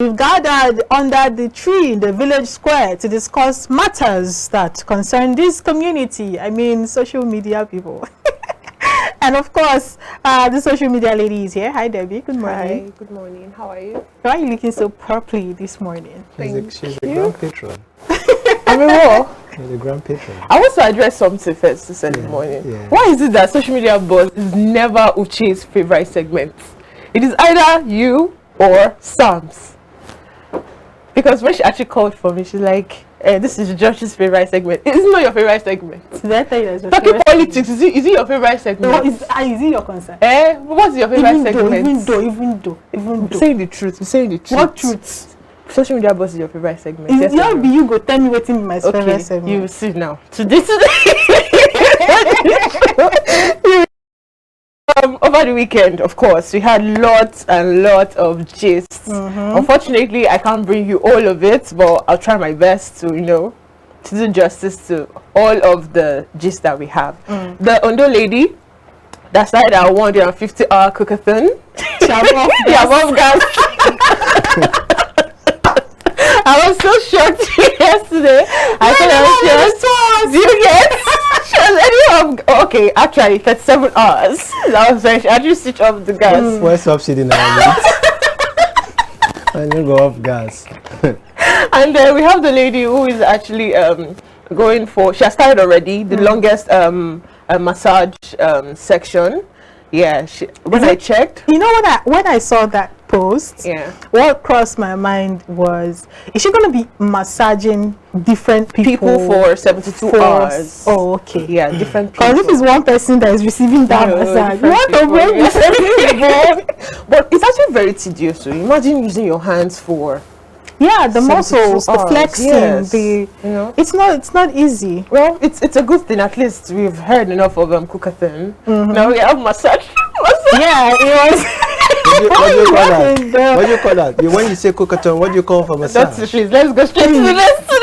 We've gathered under the tree in the village square to discuss matters that concern this community. I mean, social media people. And of course, the social media lady is here. Hi, Debbie. Good morning. Hi, good morning. How are you? Why are you looking so purply this morning? She's a grand patron. I'm a what? She's a grand patron. I want to address something first this morning. Yeah. Why is it that social media buzz is never Uche's favorite segment? It is either you or Sam's. Because when she actually called for me, she's like, this is Josh's favorite segment. It's not your favorite segment. Did I tell you that's your Talking favorite politics, segment? is it your favorite segment? No, is it your concern? What's your favorite segment? Even though. I'm saying the truth. I'm saying the truth. What truth? Social media buzz is your favorite segment. Is it you go tell me what's my favorite segment? You will see now. Today. Over the weekend, of course, we had lots and lots of gists. Unfortunately, I can't bring you all of it, but I'll try my best to, to do justice to all of the gists that we have. The Ondo lady that started our 150-hour cookathon. Above gas. I was so shocked yesterday. I thought I was shocked. Do you get? Okay, actually 37 hours. That was when she actually switched off the gas. Where's subsidy now? I need to go off gas. And then we have the lady who is actually going for, she has started already, the longest massage section. Yeah, when I checked. You know when I saw that post, what crossed my mind was, is she going to be massaging different people for 72 hours? Oh, okay. Yeah, different people. Because if it's one person that is receiving that massage, you want to bring But it's actually very tedious. So imagine using your hands for the muscles, the flexing, it's not easy. Well, it's a good thing. At least we've heard enough of cookathon. Now we have massage. Yeah, it was. What do you call that? What do you call that? When you say cookathon, what do you call for massage? That's the truth. Let's go straight to the rest of the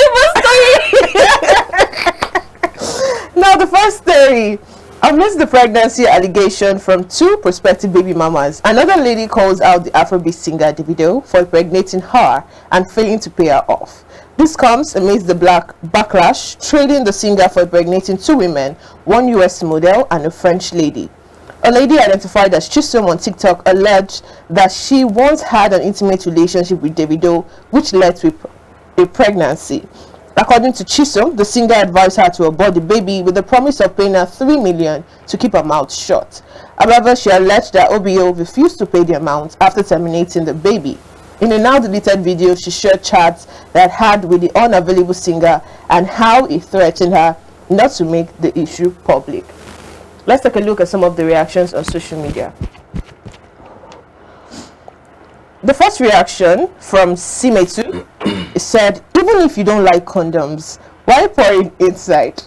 story. Now, the first story. Amidst the pregnancy allegation from two prospective baby mamas, another lady calls out the Afrobeat singer Davido for impregnating her and failing to pay her off. This comes amidst the backlash trading the singer for impregnating two women, one US model and a French lady. A lady identified as Chisom on TikTok alleged that she once had an intimate relationship with Davido, which led to a pregnancy. According to Chisom, the singer advised her to abort the baby with the promise of paying her $3 million to keep her mouth shut. However, she alleged that OBO refused to pay the amount after terminating the baby. In a now deleted video, she shared chats that had with the unavailable singer and how he threatened her not to make the issue public. Let's take a look at some of the reactions on social media. The first reaction from Simetu said, even if you don't like condoms, why pour it inside?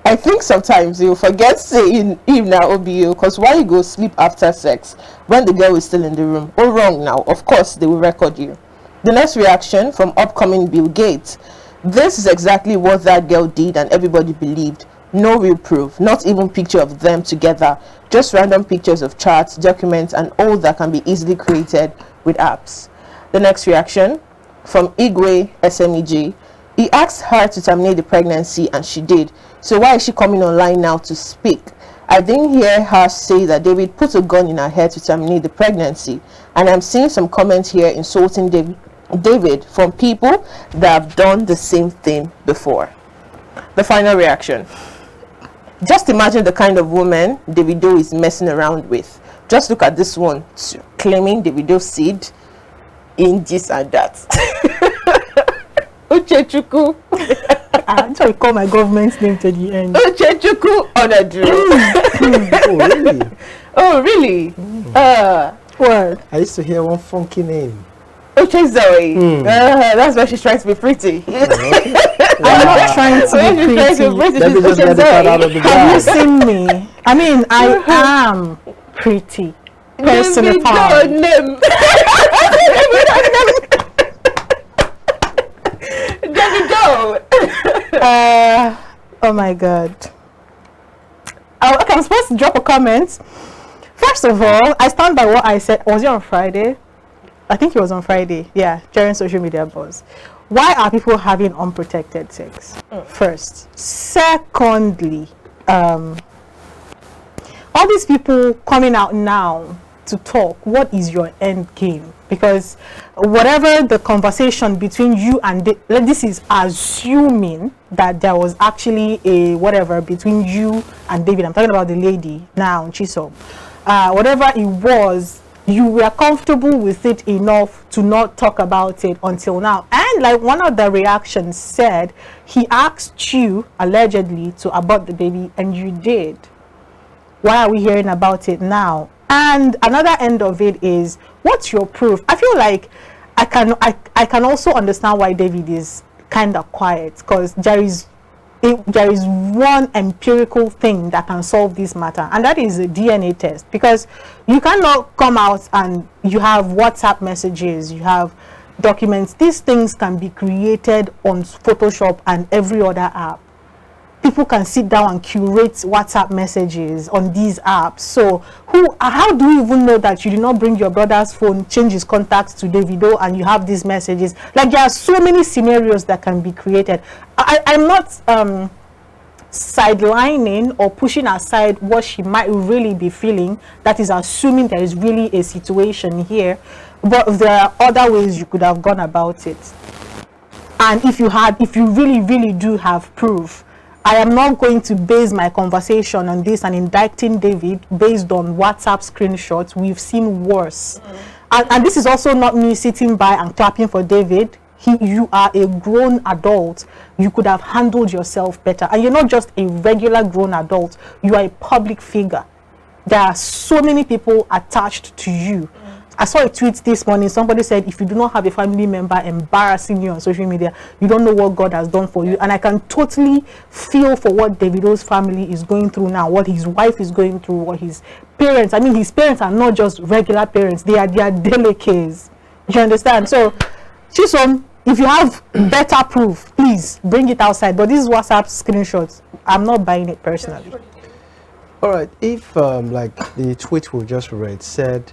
I think sometimes you forget saying him now OBO, because why you go sleep after sex when the girl is still in the room? Oh, wrong now. Of course, they will record you. The next reaction from upcoming Bill Gates. This is exactly what that girl did and everybody believed. No real proof, not even picture of them together, just random pictures of charts, documents, and all that can be easily created with apps. The next reaction from Igwe SMEG. He asked her to terminate the pregnancy and she did. So why is she coming online now to speak? I didn't hear her say that David put a gun in her head to terminate the pregnancy. And I'm seeing some comments here insulting David from people that have done the same thing before. The final reaction. Just imagine the kind of woman Davido is messing around with. Just look at this one, claiming Davido's seed in this and that. Uchechuku. That's why I call my government's name to the end. Uchechuku Onadu. Oh, really? Oh, really? What? I used to hear one funky name. Uche Zoe. That's why she's trying to be pretty. I'm not trying to be pretty. Let me just get the cat out of the bag. Have you seen me? I mean, I am pretty. Personified. Davido. Oh my God. Okay, I'm supposed to drop a comment. First of all, I stand by what I said. Was it on Friday? I think it was on Friday, yeah, during social media buzz. Why are people having unprotected sex? First. Secondly, all these people coming out now to talk, what is your end game? Because whatever the conversation between you and this is assuming that there was actually a whatever between you and David. I'm talking about the lady now, Chisom. Whatever it was, you were comfortable with it enough to not talk about it until now. And like one of the reactions said, he asked you allegedly to abort the baby and you did. Why are we hearing about it now? And another end of it is, what's your proof? I feel like I can also understand why David is kind of quiet, because there is one empirical thing that can solve this matter, and that is a DNA test. Because you cannot come out and you have WhatsApp messages, you have documents. These things can be created on Photoshop and every other app. People can sit down and curate WhatsApp messages on these apps. So how do you even know that you did not bring your brother's phone, change his contacts to Davido, and you have these messages? Like, there are so many scenarios that can be created. I'm not sidelining or pushing aside what she might really be feeling. That is assuming there is really a situation here, but there are other ways you could have gone about it. And if you really do have proof, I am not going to base my conversation on this and indicting David based on WhatsApp screenshots. We've seen worse. And this is also not me sitting by and clapping for David. You are a grown adult. You could have handled yourself better. And you're not just a regular grown adult. You are a public figure. There are so many people attached to you. I saw a tweet this morning. Somebody said, if you do not have a family member embarrassing you on social media, you don't know what God has done for you. And I can totally feel for what Davido's family is going through now, what his wife is going through, what his parents, I mean, his parents are not just regular parents. They are delicates. You understand? So, Chisom, if you have better proof, please bring it outside. But these WhatsApp screenshots, I'm not buying it personally. All right. If, like the tweet we just read said,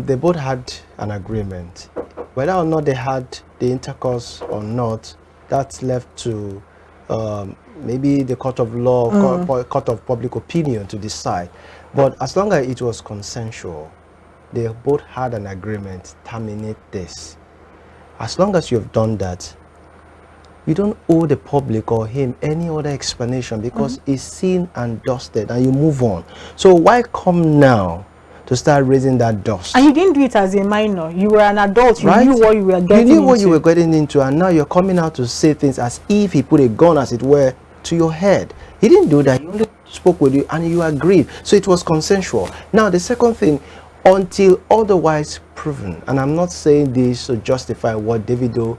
they both had an agreement. Whether or not they had the intercourse or not, that's left to maybe the court of law, court of public opinion to decide. But as long as it was consensual, they both had an agreement, terminate this. As long as you've done that, you don't owe the public or him any other explanation, because it's seen and dusted and you move on. So why come now to start raising that dust? And you didn't do it as a minor. You were an adult. You knew what you were getting into. You knew what you were getting into, and now you're coming out to say things as if he put a gun, as it were, to your head. He didn't do that. He only spoke with you and you agreed. So it was consensual. Now, the second thing, until otherwise proven, and I'm not saying this to justify what Davido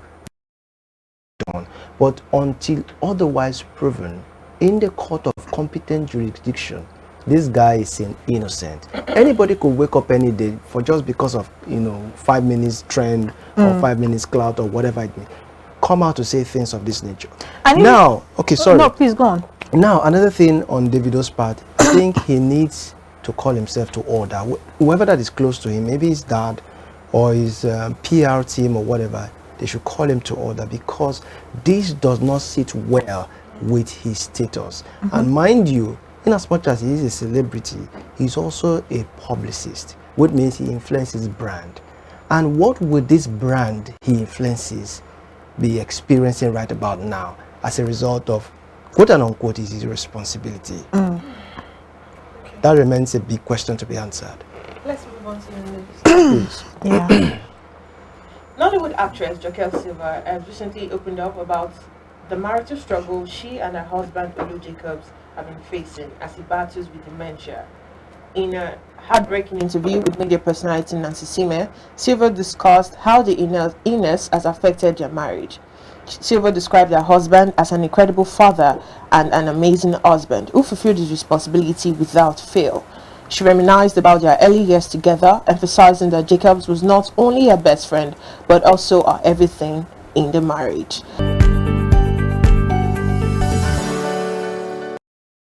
done, but until otherwise proven in the court of competent jurisdiction, this guy is innocent. Anybody could wake up any day for just because of 5 minutes trend or 5 minutes clout or whatever it may come out to say things of this nature. And now, okay, sorry. No, please go on. Now, another thing on Davido's part, I think he needs to call himself to order. Whoever that is close to him, maybe his dad or his PR team or whatever, they should call him to order, because this does not sit well with his status. And mind you, in as much as he is a celebrity, he's also a publicist, which means he influences brand. And what would this brand he influences be experiencing right about now as a result of, quote and unquote, is his responsibility? That remains a big question to be answered. Let's move on to the next. Please. Yeah. Nollywood actress Silva has recently opened up about the marital struggle she and her husband Olu Jacobson have been facing as he battles with dementia. In a heartbreaking interview with media personality Nancy Sime, Silva discussed how the illness has affected their marriage. Silva described her husband as an incredible father and an amazing husband who fulfilled his responsibility without fail. She reminisced about their early years together, emphasizing that Jacobs was not only her best friend but also her everything in the marriage.